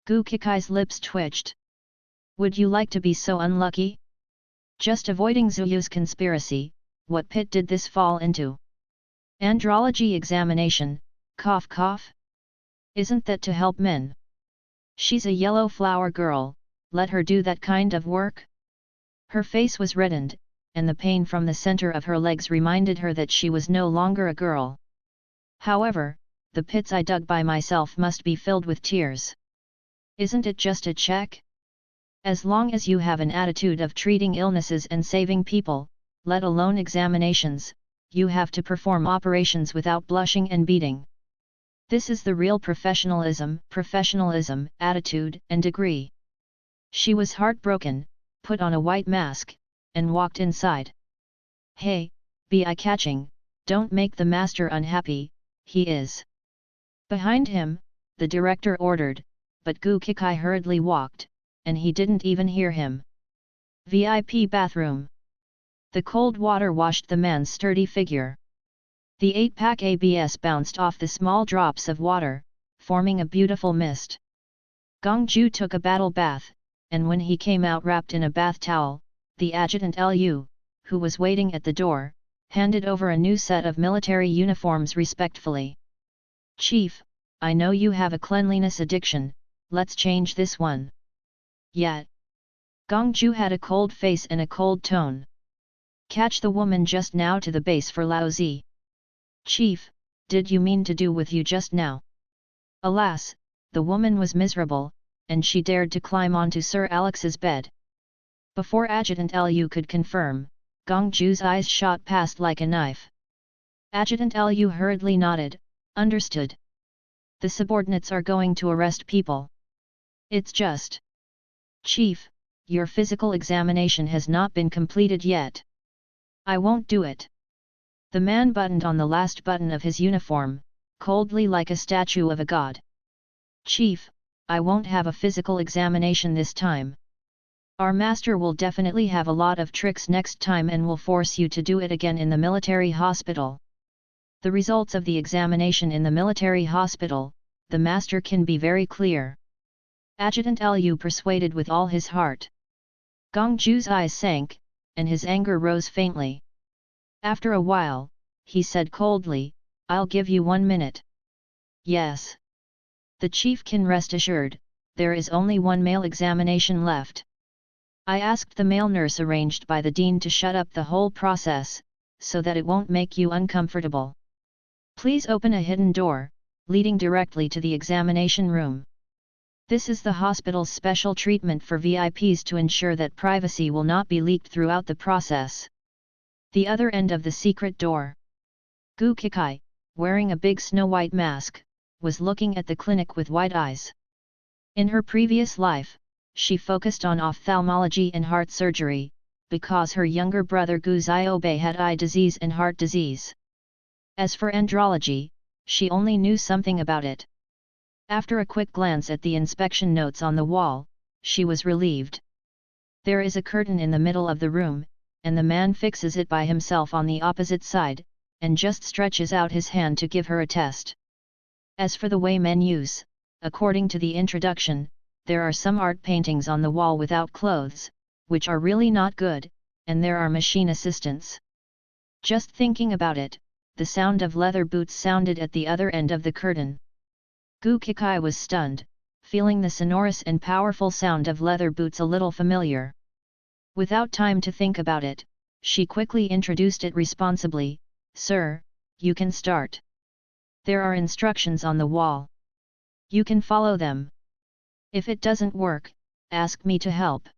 Gu Kikai's lips twitched. Would you like to be so unlucky? Just avoiding Zuyu's conspiracy, what pit did this fall into? Andrology examination, cough cough? Isn't that to help men? She's a yellow flower girl, let her do that kind of work? Her face was reddened, and the pain from the center of her legs reminded her that she was no longer a girl. However, the pits I dug by myself must be filled with tears. Isn't it just a check? As long as you have an attitude of treating illnesses and saving people, let alone examinations, you have to perform operations without blushing and beating. This is the real professionalism, attitude, and degree. She was heartbroken, put on a white mask, and walked inside. Hey, be eye-catching, don't make the master unhappy, he is. Behind him, the director ordered, but Gu Kikai hurriedly walked, and he didn't even hear him. VIP bathroom. The cold water washed the man's sturdy figure. The 8-pack ABS bounced off the small drops of water, forming a beautiful mist. Gongju took a battle bath, and when he came out wrapped in a bath towel, the adjutant Lu, who was waiting at the door, handed over a new set of military uniforms respectfully. Chief, I know you have a cleanliness addiction, let's change this one. Yet. Gongju had a cold face and a cold tone. Catch the woman just now to the base for Laozi. Chief, did you mean to do with you just now? Alas, the woman was miserable, and she dared to climb onto Sir Alex's bed. Before Adjutant Lu could confirm, Gongju's eyes shot past like a knife. Adjutant Lu hurriedly nodded, understood. The subordinates are going to arrest people. It's just. Chief, your physical examination has not been completed yet. I won't do it. The man buttoned on the last button of his uniform, coldly like a statue of a god. Chief, I won't have a physical examination this time. Our master will definitely have a lot of tricks next time and will force you to do it again in the military hospital. The results of the examination in the military hospital, the master can be very clear. Adjutant Lu persuaded with all his heart. Gongju's eyes sank, and his anger rose faintly. After a while, he said coldly, I'll give you 1 minute. Yes. The chief can rest assured, there is only one male examination left. I asked the male nurse arranged by the dean to shut up the whole process, so that it won't make you uncomfortable. Please open a hidden door, leading directly to the examination room. This is the hospital's special treatment for VIPs to ensure that privacy will not be leaked throughout the process. The other end of the secret door. Gu Kikai, wearing a big snow-white mask, was looking at the clinic with wide eyes. In her previous life, she focused on ophthalmology and heart surgery, because her younger brother Gu Xiaobei had eye disease and heart disease. As for andrology, she only knew something about it. After a quick glance at the inspection notes on the wall, she was relieved. There is a curtain in the middle of the room, and the man fixes it by himself on the opposite side, and just stretches out his hand to give her a test. As for the way men use, according to the introduction, there are some art paintings on the wall without clothes, which are really not good, and there are machine assistants. Just thinking about it, the sound of leather boots sounded at the other end of the curtain. Gu Kikai was stunned, feeling the sonorous and powerful sound of leather boots a little familiar. Without time to think about it, she quickly introduced it responsibly, Sir, you can start. There are instructions on the wall. You can follow them. If it doesn't work, ask me to help.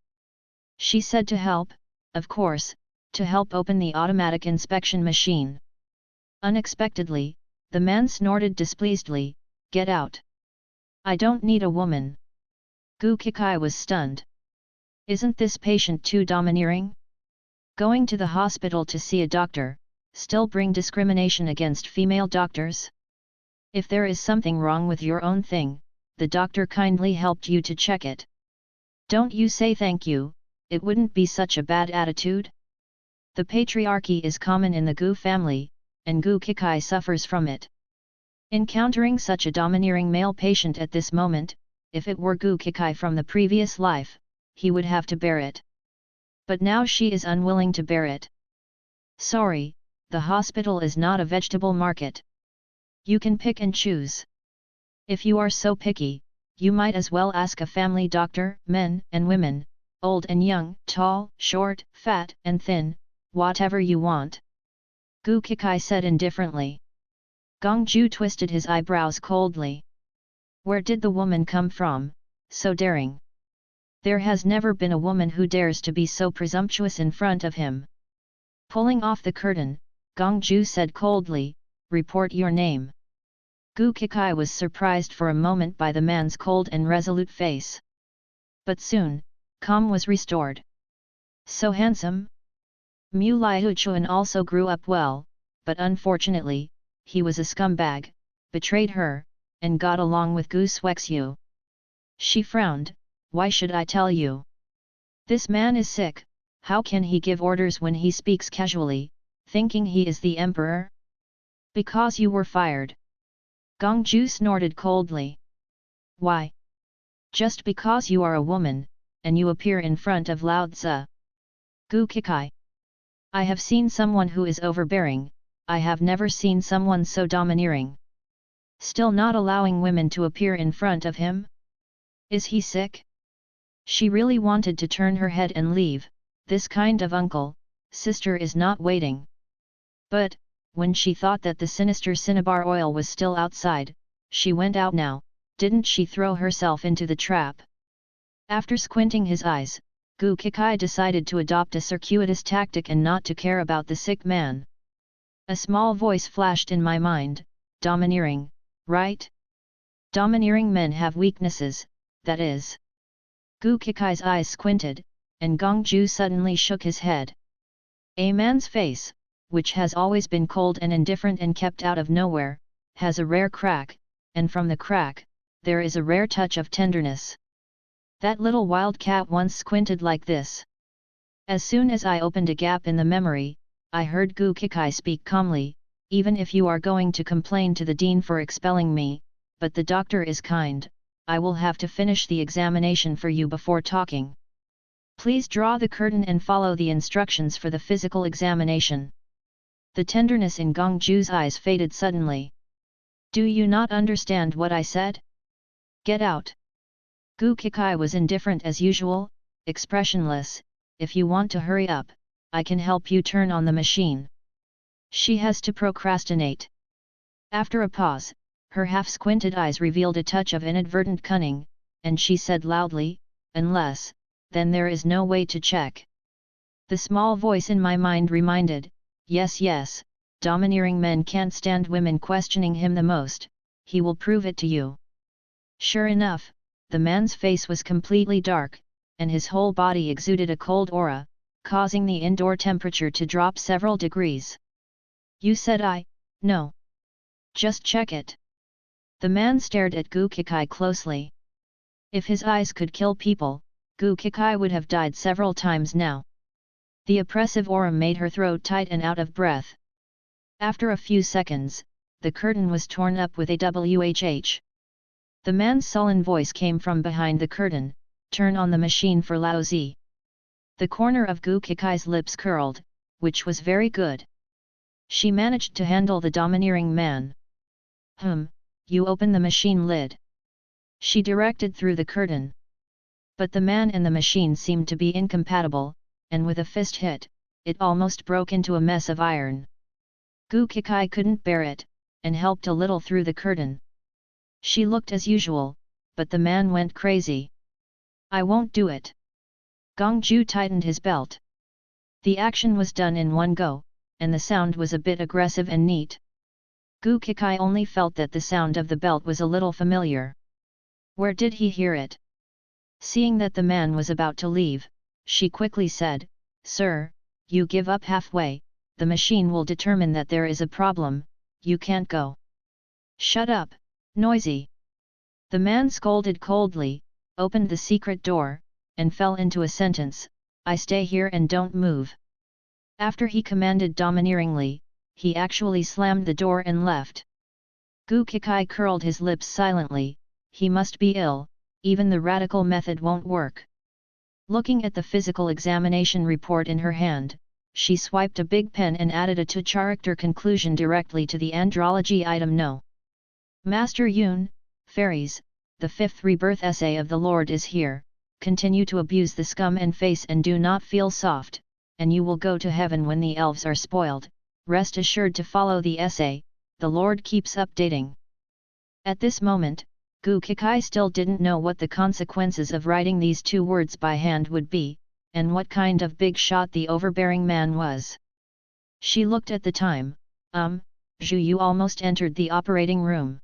She said to help, of course, to help open the automatic inspection machine. Unexpectedly, the man snorted displeasedly, Get out. I don't need a woman. Gu Kikai was stunned. Isn't this patient too domineering? Going to the hospital to see a doctor, still bring discrimination against female doctors? If there is something wrong with your own thing, the doctor kindly helped you to check it. Don't you say thank you, it wouldn't be such a bad attitude? The patriarchy is common in the Gu family, and Gu Kikai suffers from it. Encountering such a domineering male patient at this moment, if it were Gu Kikai from the previous life, he would have to bear it. But now she is unwilling to bear it. Sorry, the hospital is not a vegetable market. You can pick and choose. If you are so picky, you might as well ask a family doctor, men and women, old and young, tall, short, fat and thin, whatever you want. Gu Kikai said indifferently. Gongju twisted his eyebrows coldly. Where did the woman come from, so daring? There has never been a woman who dares to be so presumptuous in front of him. Pulling off the curtain, Gongju said coldly, report your name. Gu Kikai was surprised for a moment by the man's cold and resolute face. But soon, calm was restored. So handsome? Mu Liuchuan also grew up well, but unfortunately, he was a scumbag, betrayed her, and got along with Gu Swexu. She frowned, why should I tell you? This man is sick, how can he give orders when he speaks casually, thinking he is the emperor? Because you were fired. Gongju snorted coldly. Why? Just because you are a woman, and you appear in front of Lao Tzu. Gu Kikai. I have seen someone who is overbearing, I have never seen someone so domineering. Still not allowing women to appear in front of him? Is he sick? She really wanted to turn her head and leave, this kind of uncle, sister is not waiting. But, when she thought that the sinister cinnabar oil was still outside, she went out now, didn't she throw herself into the trap? After squinting his eyes, Gu Kikai decided to adopt a circuitous tactic and not to care about the sick man. A small voice flashed in my mind, domineering, right? Domineering men have weaknesses, that is. Gu Kikai's eyes squinted, and Gongju suddenly shook his head. A man's face, which has always been cold and indifferent and kept out of nowhere, has a rare crack, and from the crack, there is a rare touch of tenderness. That little wildcat once squinted like this. As soon as I opened a gap in the memory, I heard Gu Kikai speak calmly, even if you are going to complain to the dean for expelling me, but the doctor is kind, I will have to finish the examination for you before talking. Please draw the curtain and follow the instructions for the physical examination. The tenderness in Gongju's eyes faded suddenly. Do you not understand what I said? Get out. Gu Kikai was indifferent as usual, expressionless. If you want to hurry up, I can help you turn on the machine. She has to procrastinate. After a pause, her half-squinted eyes revealed a touch of inadvertent cunning, and she said loudly, unless, then there is no way to check. The small voice in my mind reminded, yes, domineering men can't stand women questioning him the most, he will prove it to you. Sure enough, the man's face was completely dark, and his whole body exuded a cold aura, causing the indoor temperature to drop several degrees. You said no. Just check it. The man stared at Gu Kikai closely. If his eyes could kill people, Gu Kikai would have died several times now. The oppressive aura made her throat tight and out of breath. After a few seconds, the curtain was torn up with a whh. The man's sullen voice came from behind the curtain, turn on the machine for Lao Zi. The corner of Gu Kikai's lips curled, which was very good. She managed to handle the domineering man. You open the machine lid. She directed through the curtain. But the man and the machine seemed to be incompatible, and with a fist hit, it almost broke into a mess of iron. Gu Kikai couldn't bear it, and helped a little through the curtain. She looked as usual, but the man went crazy. I won't do it. Gongju tightened his belt. The action was done in one go, and the sound was a bit aggressive and neat. Gu Kikai only felt that the sound of the belt was a little familiar. Where did he hear it? Seeing that the man was about to leave, she quickly said, Sir, you give up halfway, the machine will determine that there is a problem, you can't go. Shut up, noisy. The man scolded coldly, opened the secret door, and fell into a sentence, I stay here and don't move. After he commanded domineeringly, he actually slammed the door and left. Gu Kikai curled his lips silently, he must be ill, even the radical method won't work. Looking at the physical examination report in her hand, she swiped a big pen and added a two-character conclusion directly to the andrology item. No. Master Yun, fairies, the fifth rebirth essay of the Lord is here. Continue to abuse the scum and face and do not feel soft, and you will go to heaven when the elves are spoiled. Rest assured to follow the essay, the Lord keeps updating. At this moment, Gu Kikai still didn't know what the consequences of writing these 2 words by hand would be, and what kind of big shot the overbearing man was. She looked at the time. Zhu Yu almost entered the operating room.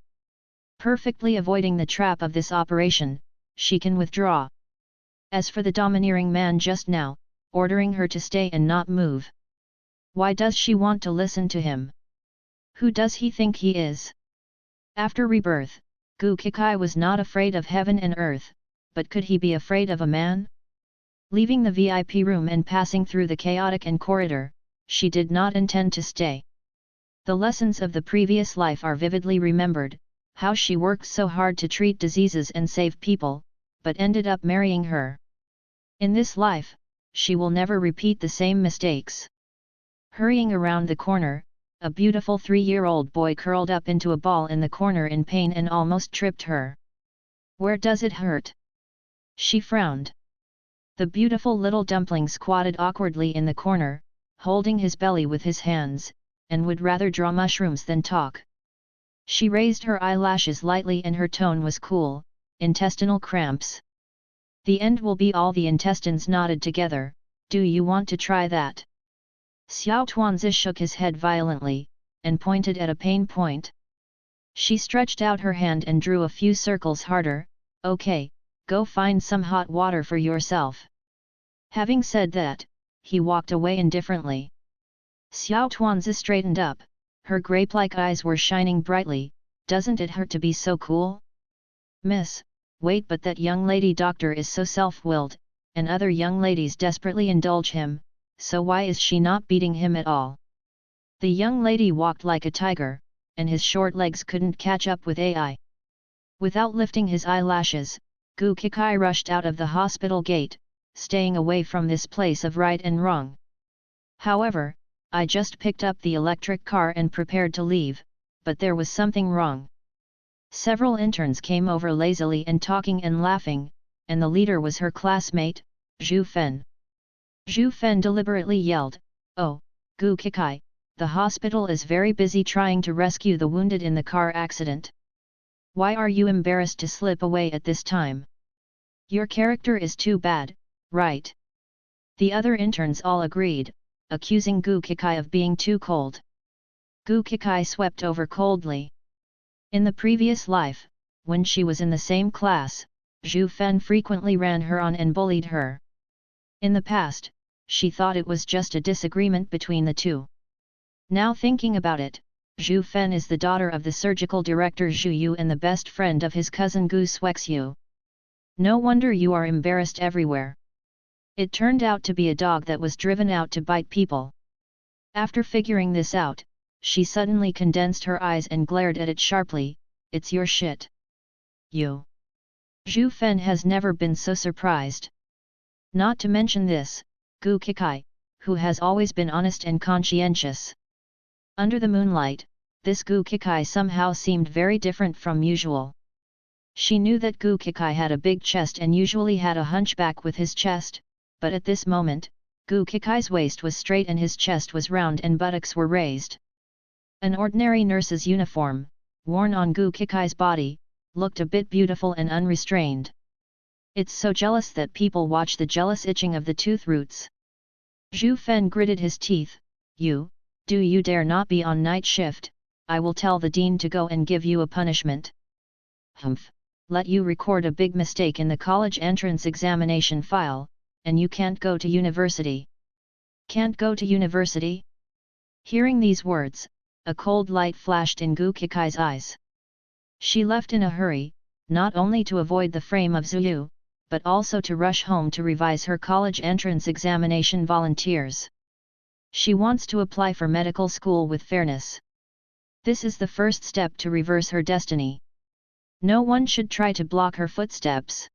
Perfectly avoiding the trap of this operation, she can withdraw. As for the domineering man just now, ordering her to stay and not move. Why does she want to listen to him? Who does he think he is? After rebirth, Gu Kikai was not afraid of heaven and earth, but could he be afraid of a man? Leaving the VIP room and passing through the chaotic and corridor, she did not intend to stay. The lessons of the previous life are vividly remembered, how she worked so hard to treat diseases and save people, but ended up marrying her. In this life, she will never repeat the same mistakes. Hurrying around the corner, a beautiful 3-year-old boy curled up into a ball in the corner in pain and almost tripped her. Where does it hurt? She frowned. The beautiful little dumpling squatted awkwardly in the corner, holding his belly with his hands, and would rather draw mushrooms than talk. She raised her eyelashes lightly and her tone was cool. Intestinal cramps. The end will be all the intestines knotted together. Do you want to try that? Xiao Tuanzi shook his head violently, and pointed at a pain point. She stretched out her hand and drew a few circles harder. Okay, go find some hot water for yourself. Having said that, he walked away indifferently. Xiao Tuanzi straightened up, her grape-like eyes were shining brightly. Doesn't it hurt to be so cool? Miss, wait, but that young lady doctor is so self-willed, and other young ladies desperately indulge him, so why is she not beating him at all? The young lady walked like a tiger, and his short legs couldn't catch up with AI. Without lifting his eyelashes, Gu Kikai rushed out of the hospital gate, staying away from this place of right and wrong. However, I just picked up the electric car and prepared to leave, but there was something wrong. Several interns came over lazily and talking and laughing, and the leader was her classmate, Zhu Fen. Zhu Fen deliberately yelled, "Oh, Gu Kikai, the hospital is very busy trying to rescue the wounded in the car accident. Why are you embarrassed to slip away at this time? Your character is too bad, right?" The other interns all agreed, accusing Gu Kikai of being too cold. Gu Kikai swept over coldly. In the previous life, when she was in the same class, Zhu Fen frequently ran her on and bullied her. In the past, she thought it was just a disagreement between the two. Now thinking about it, Zhu Fen is the daughter of the surgical director Zhu Yu and the best friend of his cousin Gu Xuexiu. No wonder you are embarrassed everywhere. It turned out to be a dog that was driven out to bite people. After figuring this out, she suddenly condensed her eyes and glared at it sharply. It's your shit. You. Zhu Fen has never been so surprised. Not to mention this, Gu Kikai, who has always been honest and conscientious. Under the moonlight, this Gu Kikai somehow seemed very different from usual. She knew that Gu Kikai had a big chest and usually had a hunchback with his chest, but at this moment, Gu Kikai's waist was straight and his chest was round and buttocks were raised. An ordinary nurse's uniform, worn on Gu Kikai's body, looked a bit beautiful and unrestrained. It's so jealous that people watch the jealous itching of the tooth roots. Zhu Fen gritted his teeth. Do you dare not be on night shift? I will tell the dean to go and give you a punishment. Humph, let you record a big mistake in the college entrance examination file, and you can't go to university. Can't go to university? Hearing these words, a cold light flashed in Gu Kikai's eyes. She left in a hurry, not only to avoid the frame of Zhu Yu, but also to rush home to revise her college entrance examination volunteers. She wants to apply for medical school with fairness. This is the first step to reverse her destiny. No one should try to block her footsteps.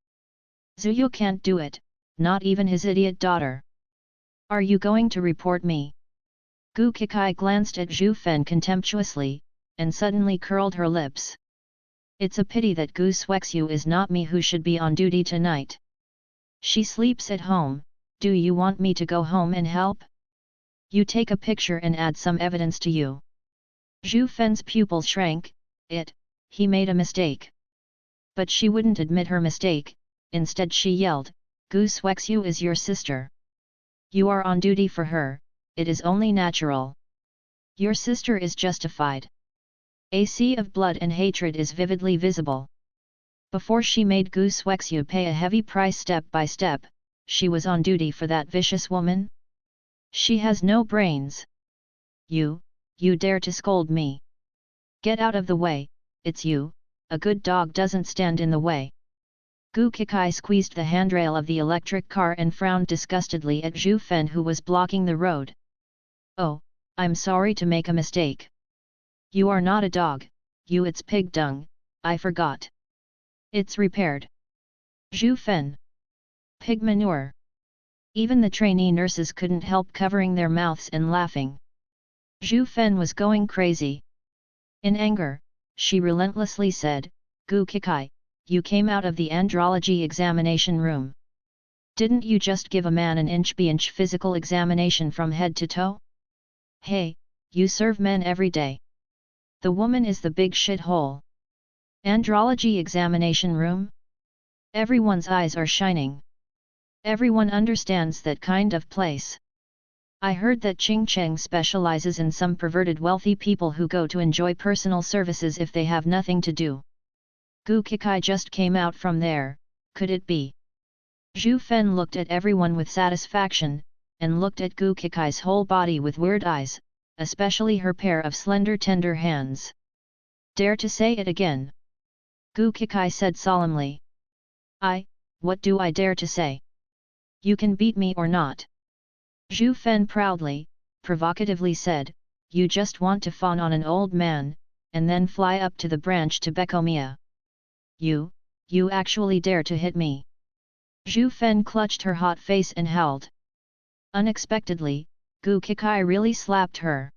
Zuyu can't do it, not even his idiot daughter. Are you going to report me? Gu Kikai glanced at Zhu Fen contemptuously, and suddenly curled her lips. It's a pity that Gu Suexu is not me who should be on duty tonight. She sleeps at home. Do you want me to go home and help? You take a picture and add some evidence to you. Zhu Fen's pupils shrank. He made a mistake. But she wouldn't admit her mistake. Instead she yelled, Gu Suexu is your sister. You are on duty for her, it is only natural. Your sister is justified. A sea of blood and hatred is vividly visible. Before she made Gu Suexu pay a heavy price step by step, she was on duty for that vicious woman? She has no brains. You dare to scold me. Get out of the way, it's you, a good dog doesn't stand in the way. Gu Kikai squeezed the handrail of the electric car and frowned disgustedly at Zhu Fen who was blocking the road. Oh, I'm sorry to make a mistake. You are not a dog, it's pig dung, I forgot. It's repaired. Zhu Fen. Pig manure. Even the trainee nurses couldn't help covering their mouths and laughing. Zhu Fen was going crazy. In anger, she relentlessly said, Gu Kikai, you came out of the andrology examination room. Didn't you just give a man an inch-by-inch physical examination from head to toe? Hey, you serve men every day. The woman is the big shithole. Andrology examination room? Everyone's eyes are shining. Everyone understands that kind of place. I heard that Ching Cheng specializes in some perverted wealthy people who go to enjoy personal services if they have nothing to do. Gu Kikai just came out from there, could it be? Zhu Fen looked at everyone with satisfaction, and looked at Gu Kikai's whole body with weird eyes, especially her pair of slender tender hands. Dare to say it again? Gu Kikai said solemnly. What do I dare to say? You can beat me or not. Zhu Fen proudly, provocatively said, you just want to fawn on an old man, and then fly up to the branch to Becomia. You actually dare to hit me. Zhu Fen clutched her hot face and howled. Unexpectedly, Gu Kikai really slapped her.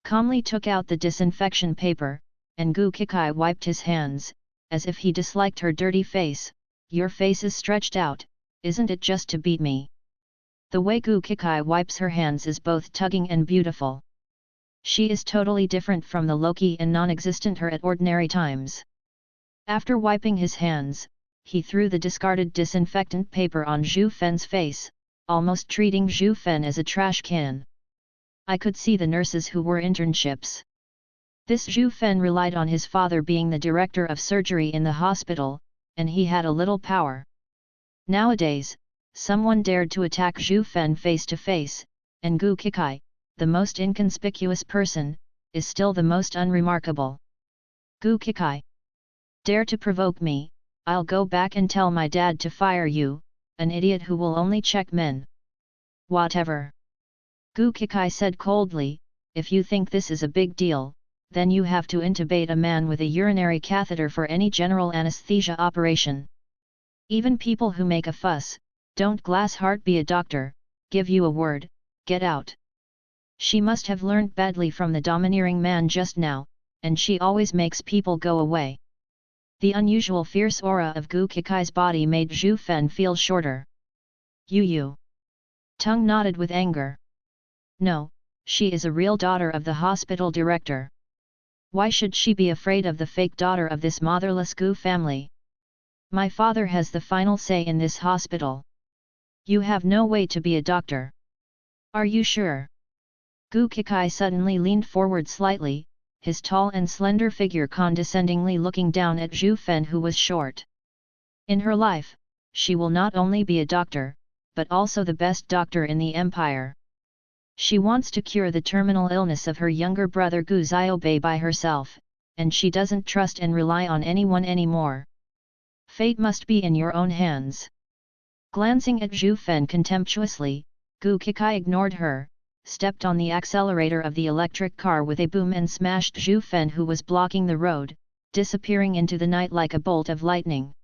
Calmly took out the disinfection paper, and Gu Kikai wiped his hands, as if he disliked her dirty face. Your face is stretched out, isn't it just to beat me? The way Gu Kikai wipes her hands is both tugging and beautiful. She is totally different from the Loki and non-existent her at ordinary times. After wiping his hands, he threw the discarded disinfectant paper on Zhu Fen's face, almost treating Zhu Fen as a trash can. I could see the nurses who were internships. This Zhu Fen relied on his father being the director of surgery in the hospital, and he had a little power. Nowadays, someone dared to attack Zhu Fen face to face, and Gu Kikai, the most inconspicuous person, is still the most unremarkable. Gu Kikai. Dare to provoke me, I'll go back and tell my dad to fire you, an idiot who will only check men. Whatever. Gu Kikai said coldly, if you think this is a big deal, then you have to intubate a man with a urinary catheter for any general anesthesia operation. Even people who make a fuss, don't glass heart be a doctor, give you a word, get out. She must have learned badly from the domineering man just now, and she always makes people go away. The unusual fierce aura of Gu Kikai's body made Zhu Fen feel shorter. You. Tongue nodded with anger. No, she is a real daughter of the hospital director. Why should she be afraid of the fake daughter of this motherless Gu family? My father has the final say in this hospital. You have no way to be a doctor. Are you sure? Gu Kikai suddenly leaned forward slightly, his tall and slender figure condescendingly looking down at Zhu Fen who was short. In her life, she will not only be a doctor, but also the best doctor in the empire. She wants to cure the terminal illness of her younger brother Gu Xiaobei by herself, and she doesn't trust and rely on anyone anymore. Fate must be in your own hands. Glancing at Zhu Fen contemptuously, Gu Kikai ignored her, stepped on the accelerator of the electric car with a boom and smashed Zhu Fen who was blocking the road, disappearing into the night like a bolt of lightning.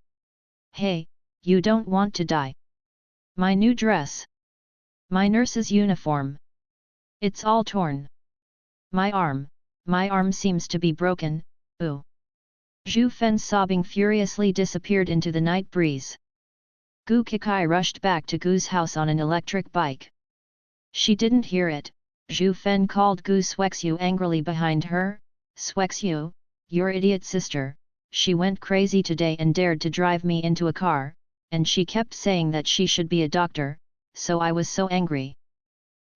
Hey, you don't want to die. My new dress. My nurse's uniform. It's all torn. My arm seems to be broken, ooh. Zhu Fen's sobbing furiously disappeared into the night breeze. Gu Kekai rushed back to Gu's house on an electric bike. She didn't hear it. Zhu Fen called Gu Suexiu angrily behind her. Suexiu, your idiot sister, she went crazy today and dared to drive me into a car, and she kept saying that she should be a doctor, so I was so angry.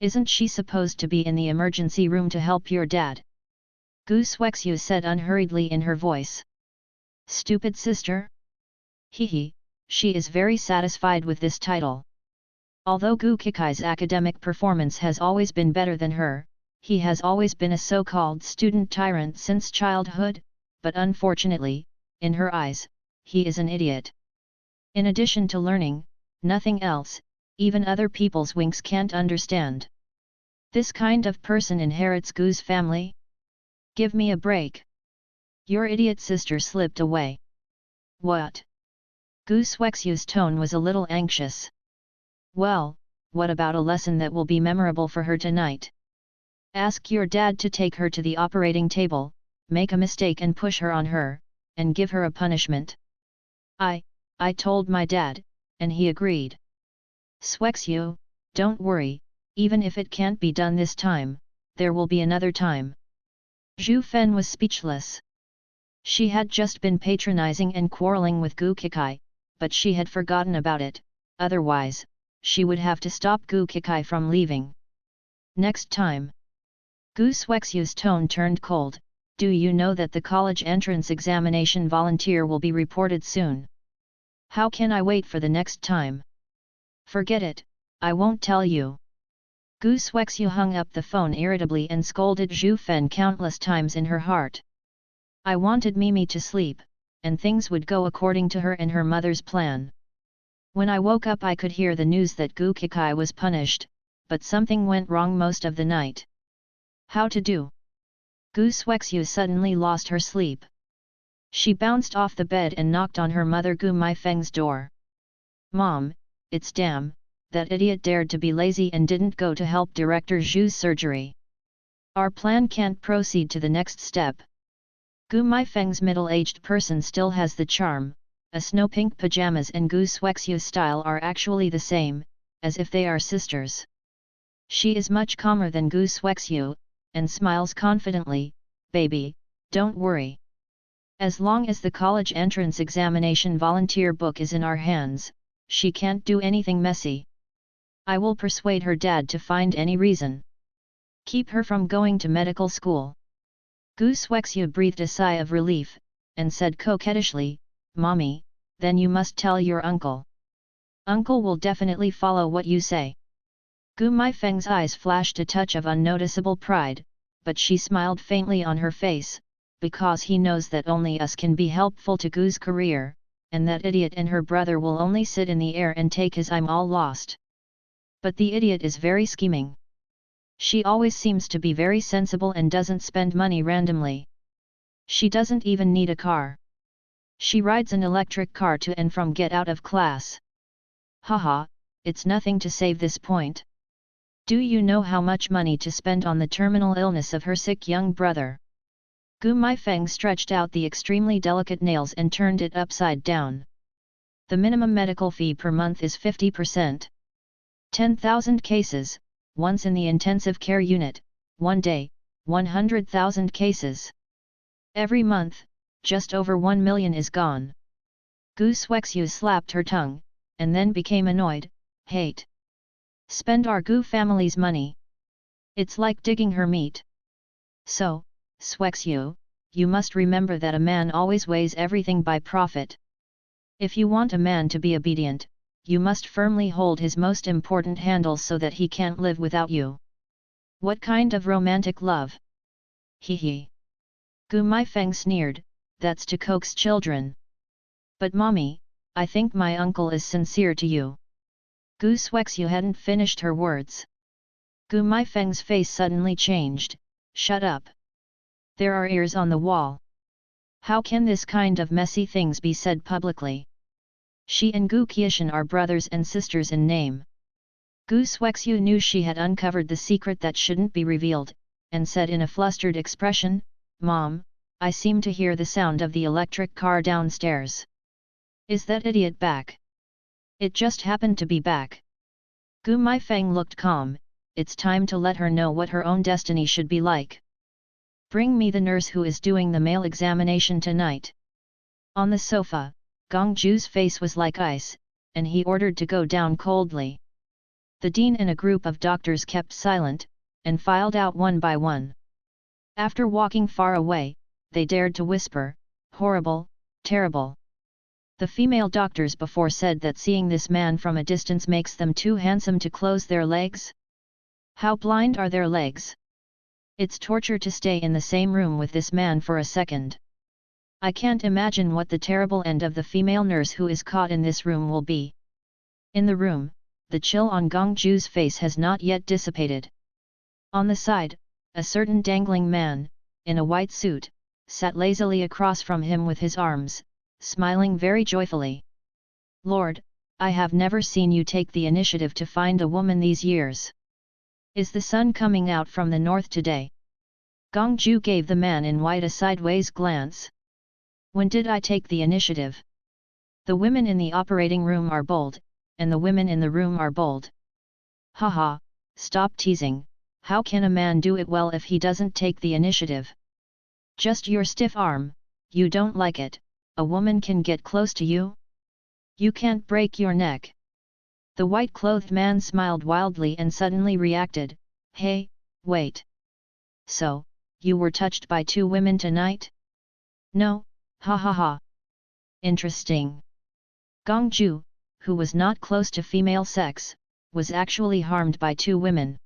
Isn't she supposed to be in the emergency room to help your dad? Gu Suexiu said unhurriedly in her voice. Stupid sister? Hehe, she is very satisfied with this title. Although Gu Kekai's academic performance has always been better than her, he has always been a so-called student tyrant since childhood, but unfortunately, in her eyes, he is an idiot. In addition to learning, nothing else, even other people's winks can't understand. This kind of person inherits Gu's family? Give me a break. Your idiot sister slipped away. What? Gu Suexiu's tone was a little anxious. Well, what about a lesson that will be memorable for her tonight? Ask your dad to take her to the operating table, make a mistake and push her on her, and give her a punishment. I told my dad, and he agreed. Suexiu, don't worry, even if it can't be done this time, there will be another time. Zhu Fen was speechless. She had just been patronizing and quarreling with Gu Kekai, but she had forgotten about it, otherwise, she would have to stop Gu Kekai from leaving. Next time. Gu Suexiu's tone turned cold. Do you know that the college entrance examination volunteer will be reported soon? How can I wait for the next time? Forget it, I won't tell you. Gu Suexiu hung up the phone irritably and scolded Zhu Fen countless times in her heart. I wanted Mimi to sleep, and things would go according to her and her mother's plan. When I woke up I could hear the news that Gu Kekai was punished, but something went wrong most of the night. How to do? Gu Suexiu suddenly lost her sleep. She bounced off the bed and knocked on her mother Gu Maifeng's door. Mom, it's damn, that idiot dared to be lazy and didn't go to help Director Zhu's surgery. Our plan can't proceed to the next step. Gu Maifeng's middle-aged person still has the charm, a snow-pink pajamas and Gu Suexiu's style are actually the same, as if they are sisters. She is much calmer than Gu Suexiu, and smiles confidently, baby, don't worry. As long as the college entrance examination volunteer book is in our hands, she can't do anything messy. I will persuade her dad to find any reason. Keep her from going to medical school. Gu Suexiu breathed a sigh of relief, and said coquettishly, Mommy, then you must tell your uncle. Uncle will definitely follow what you say. Gu Maifeng's eyes flashed a touch of unnoticeable pride, but she smiled faintly on her face, because he knows that only us can be helpful to Gu's career, and that idiot and her brother will only sit in the air and take his I'm all lost. But the idiot is very scheming. She always seems to be very sensible and doesn't spend money randomly. She doesn't even need a car. She rides an electric car to and from get out of class. Haha, it's nothing to save this point. Do you know how much money to spend on the terminal illness of her sick young brother? Gu Maifeng stretched out the extremely delicate nails and turned it upside down. The minimum medical fee per month is 50%. 10,000 cases, once in the intensive care unit, one day, 100,000 cases. Every month, just over 1 million is gone. Gu Suexiu slapped her tongue, and then became annoyed, hate. Spend our Gu family's money. It's like digging her meat. So, Suexiu, you must remember that a man always weighs everything by profit. If you want a man to be obedient, you must firmly hold his most important handle so that he can't live without you. What kind of romantic love? Hee. Gu Maifeng sneered, that's to coax children. But mommy, I think my uncle is sincere to you. Gu Suexiu hadn't finished her words. Gu Maifeng's face suddenly changed, shut up. There are ears on the wall. How can this kind of messy things be said publicly? She and Gu Qiushan are brothers and sisters in name. Gu Suexu knew she had uncovered the secret that shouldn't be revealed, and said in a flustered expression, "Mom, I seem to hear the sound of the electric car downstairs. Is that idiot back?" "It just happened to be back." Gu Maifeng looked calm. "It's time to let her know what her own destiny should be like. Bring me the nurse who is doing the male examination tonight." On the sofa, Gongju's face was like ice, and he ordered to go down coldly. The dean and a group of doctors kept silent, and filed out one by one. After walking far away, they dared to whisper, "Horrible, terrible." The female doctors before said that seeing this man from a distance makes them too handsome to close their legs. How blind are their legs? It's torture to stay in the same room with this man for a second. I can't imagine what the terrible end of the female nurse who is caught in this room will be. In the room, the chill on Gongju's face has not yet dissipated. On the side, a certain dangling man, in a white suit, sat lazily across from him with his arms, smiling very joyfully. "Lord, I have never seen you take the initiative to find a woman these years. Is the sun coming out from the north today?" Gongju gave the man in white a sideways glance. "When did I take the initiative? The women in the operating room are bold, and the women in the room are bold. Haha, stop teasing. How can a man do it well if he doesn't take the initiative? Just your stiff arm, you don't like it, a woman can get close to you? You can't break your neck." The white-clothed man smiled wildly and suddenly reacted, "Hey, wait. So, you were touched by two women tonight?" "No, ha ha ha. Interesting." Gongju, who was not close to female sex, was actually harmed by two women.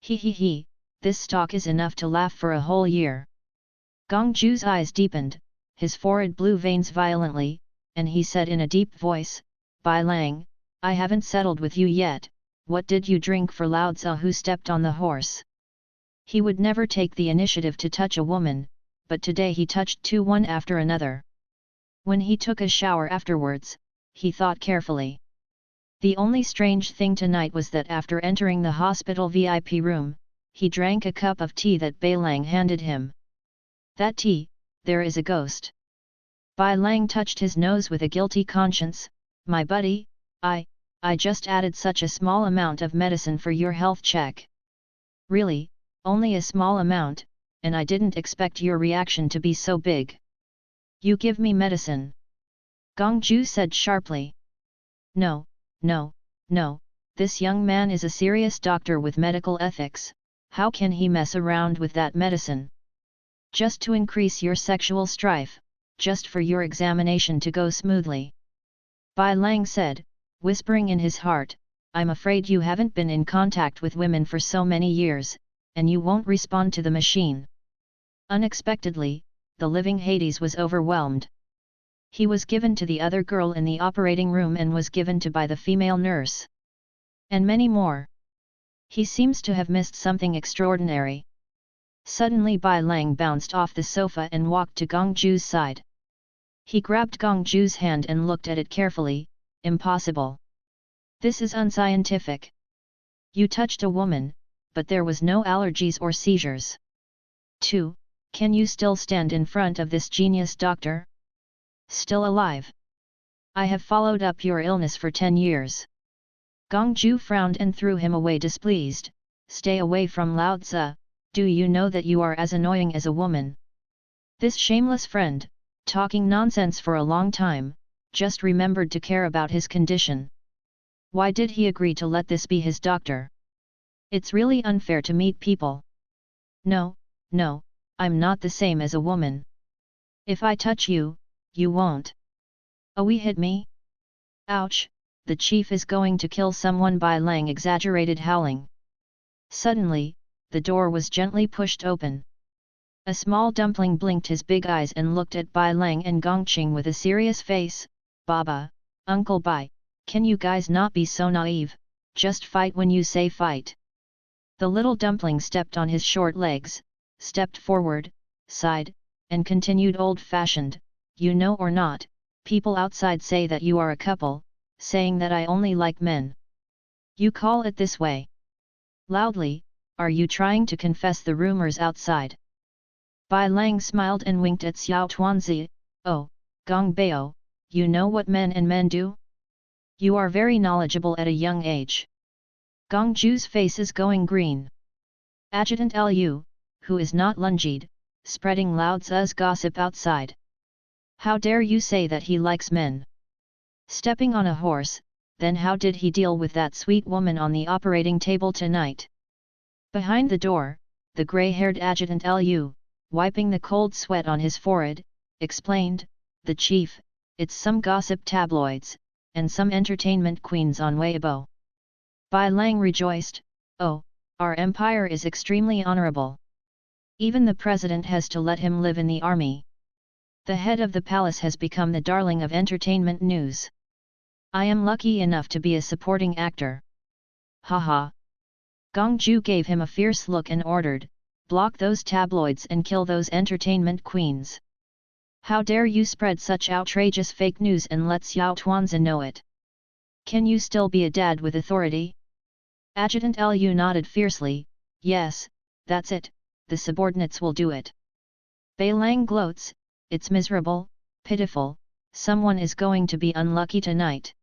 He, this talk is enough to laugh for a whole year." Gongju's eyes deepened, his forehead blew veins violently, and he said in a deep voice, "Bai Lang, I haven't settled with you yet. What did you drink for Lao Tzu who stepped on the horse?" He would never take the initiative to touch a woman, but today he touched two one after another. When he took a shower afterwards, he thought carefully. The only strange thing tonight was that after entering the hospital VIP room, he drank a cup of tea that Bai Lang handed him. "That tea, there is a ghost." Bai Lang touched his nose with a guilty conscience. "My buddy, I just added such a small amount of medicine for your health check." "Really, only a small amount, and I didn't expect your reaction to be so big." "You give me medicine," Gongju said sharply. No, this young man is a serious doctor with medical ethics, how can he mess around with that medicine? Just to increase your sexual strife, just for your examination to go smoothly." Bai Lang said, whispering in his heart, "I'm afraid you haven't been in contact with women for so many years, and you won't respond to the machine." Unexpectedly, the living Hades was overwhelmed. He was given to the other girl in the operating room and was given to by the female nurse. And many more. He seems to have missed something extraordinary. Suddenly Bai Lang bounced off the sofa and walked to Gongju's side. He grabbed Gongju's hand and looked at it carefully. "Impossible. This is unscientific. You touched a woman, but there was no allergies or seizures. 2. Can you still stand in front of this genius doctor? Still alive? I have followed up your illness for 10 years. Gongju frowned and threw him away displeased. "Stay away from Lao Tzu, do you know that you are as annoying as a woman? This shameless friend, talking nonsense for a long time, just remembered to care about his condition. Why did he agree to let this be his doctor? It's really unfair to meet people. No, I'm not the same as a woman. If I touch you, you won't. Oh, he hit me? Ouch, the chief is going to kill someone." Bai Lang exaggerated howling. Suddenly, the door was gently pushed open. A small dumpling blinked his big eyes and looked at Bai Lang and Gongqing with a serious face. "Baba, Uncle Bai, can you guys not be so naive, just fight when you say fight." The little dumpling stepped on his short legs, stepped forward, sighed, and continued old-fashioned, "You know or not, people outside say that you are a couple, saying that I only like men. You call it this way. Loudly, are you trying to confess the rumors outside?" Bai Lang smiled and winked at Xiao Tuanzi. "Oh, Gong Bao, you know what men and men do? You are very knowledgeable at a young age." Gong Ju's face is going green. Adjutant Lu, who is not lungied, spreading Lao Tzu's gossip outside. "How dare you say that he likes men? Stepping on a horse, then how did he deal with that sweet woman on the operating table tonight?" Behind the door, the grey-haired Adjutant Lu, wiping the cold sweat on his forehead, explained, "The chief, it's some gossip tabloids, and some entertainment queens on Weibo." Bai Lang rejoiced, "Oh, our empire is extremely honorable. Even the president has to let him live in the army. The head of the palace has become the darling of entertainment news. I am lucky enough to be a supporting actor." "Ha." Gong Ju gave him a fierce look and ordered, "Block those tabloids and kill those entertainment queens. How dare you spread such outrageous fake news and let Xiao Tuanzi know it? Can you still be a dad with authority?" Adjutant Lu nodded fiercely, "Yes, that's it, the subordinates will do it." Bai Lang gloats, "It's miserable, pitiful, someone is going to be unlucky tonight."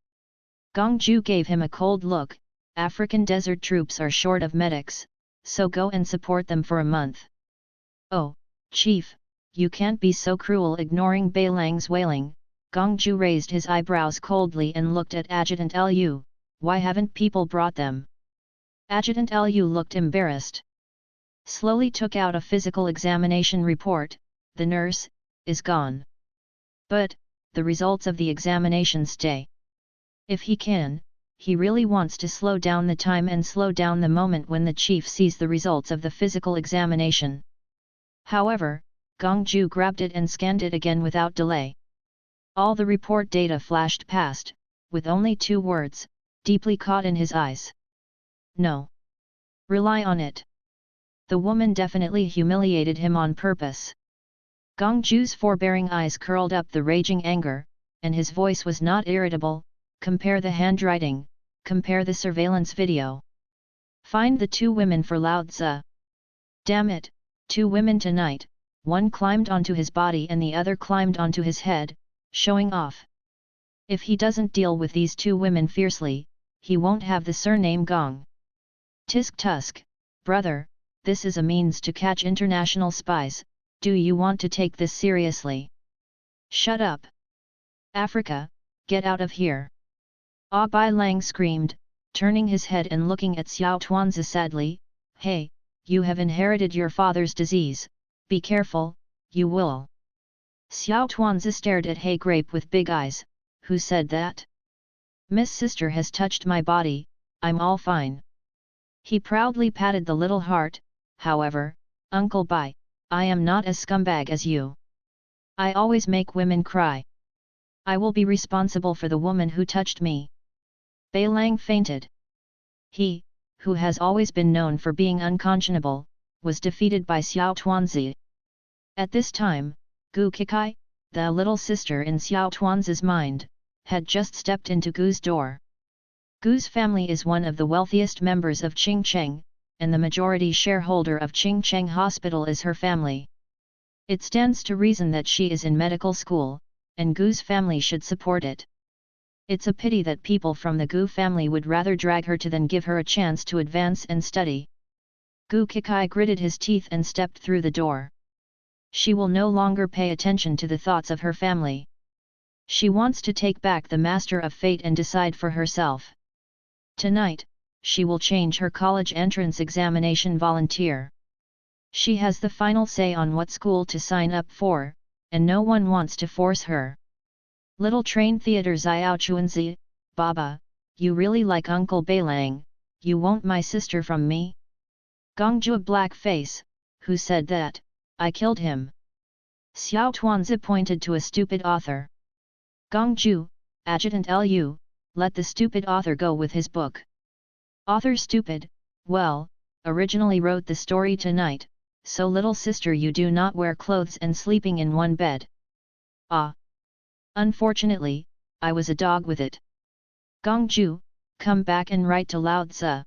Gong Ju gave him a cold look, "African desert troops are short of medics, so go and support them for a month." "Oh, chief, you can't be so cruel." Ignoring Bai Lang's wailing, Gong Ju raised his eyebrows coldly and looked at Adjutant Lu, "Why haven't people brought them?" Adjutant Lu looked embarrassed. Slowly took out a physical examination report, "The nurse is gone. But the results of the examination stay." If he can, he really wants to slow down the time and slow down the moment when the chief sees the results of the physical examination. However, Gong Ju grabbed it and scanned it again without delay. All the report data flashed past, with only 2 words, deeply caught in his eyes. "No. Rely on it." The woman definitely humiliated him on purpose. Gong Ju's forbearing eyes curled up the raging anger, and his voice was not irritable, "Compare the handwriting, compare the surveillance video. Find the 2 women for Lao Tzu. Damn it, 2 women tonight, one climbed onto his body and the other climbed onto his head, showing off. If he doesn't deal with these 2 women fiercely, he won't have the surname Gong. Tisk tusk, brother, this is a means to catch international spies, do you want to take this seriously? Shut up. Africa, get out of here." Bai Lang screamed, turning his head and looking at Xiao Tuanzi sadly, "Hey, you have inherited your father's disease, be careful, you will." Xiao Tuanzi stared at Hey Grape with big eyes, "Who said that? Miss Sister has touched my body, I'm all fine." He proudly patted the little heart, "However, Uncle Bai, I am not as scumbag as you. I always make women cry. I will be responsible for the woman who touched me." Bai Lang fainted. He, who has always been known for being unconscionable, was defeated by Xiao Tuanzi. At this time, Gu Kikai, the little sister in Xiao Tuanzi's mind, had just stepped into Gu's door. Gu's family is one of the wealthiest members of Qingcheng, and the majority shareholder of Qingcheng Hospital is her family. It stands to reason that she is in medical school, and Gu's family should support it. It's a pity that people from the Gu family would rather drag her to than give her a chance to advance and study. Gu Kikai gritted his teeth and stepped through the door. She will no longer pay attention to the thoughts of her family. She wants to take back the master of fate and decide for herself. Tonight, she will change her college entrance examination volunteer. She has the final say on what school to sign up for, and no one wants to force her. Little Train Theatre Xiao Chuanzi, Baba, you really like Uncle Bai Lang, you won't my sister from me? Gongju black face, who said that, I killed him. Xiao Tuanzi pointed to a stupid author. Gongju, Adjutant Lu, let the stupid author go with his book. Author stupid, well, originally wrote the story tonight, so little sister you do not wear clothes and sleeping in one bed. Ah! Unfortunately, I was a dog with it. Gongju, come back and write to Lao Tzu.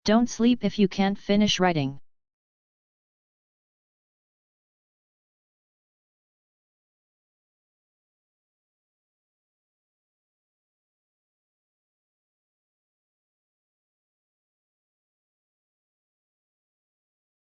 Don't sleep if you can't finish writing.